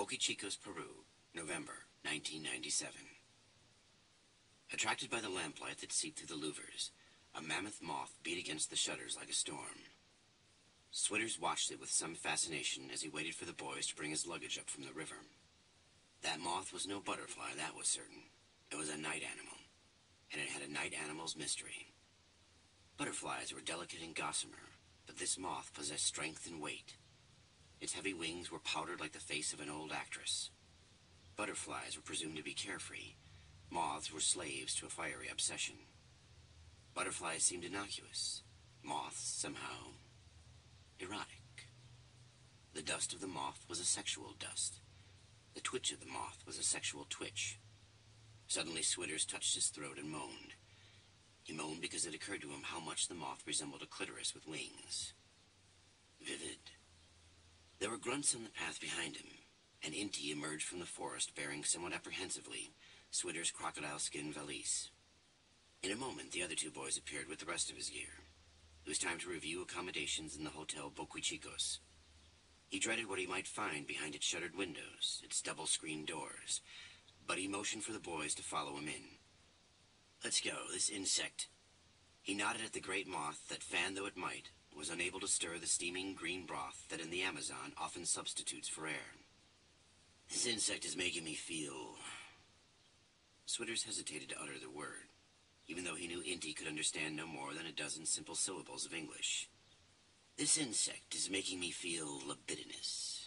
Boquichicos, Peru, November 1997. Attracted by the lamplight that seeped through the louvers, a mammoth moth beat against the shutters like a storm. Switters watched it with some fascination as he waited for the boys to bring his luggage up from the river. That moth was no butterfly, that was certain. It was a night animal, and it had a night animal's mystery. Butterflies were delicate and gossamer, but this moth possessed strength and weight. Its heavy wings were powdered like the face of an old actress. Butterflies were presumed to be carefree. Moths were slaves to a fiery obsession. Butterflies seemed innocuous. Moths, somehow, erotic. The dust of the moth was a sexual dust. The twitch of the moth was a sexual twitch. Suddenly, Switters touched his throat and moaned. He moaned because it occurred to him how much the moth resembled a clitoris with wings. Vivid. There were grunts on the path behind him, and Inti emerged from the forest bearing somewhat apprehensively Switters' crocodile-skin valise. In a moment, the other two boys appeared with the rest of his gear. It was time to review accommodations in the Hotel Boquichicos. He dreaded what he might find behind its shuttered windows, its double-screened doors, but he motioned for the boys to follow him in. "Let's go, this insect." He nodded at the great moth that, fan though it might, was unable to stir the steaming green broth that in the Amazon often substitutes for air. "This insect is making me feel..." Switters hesitated to utter the word, even though he knew Inti could understand no more than a dozen simple syllables of English. "This insect is making me feel libidinous."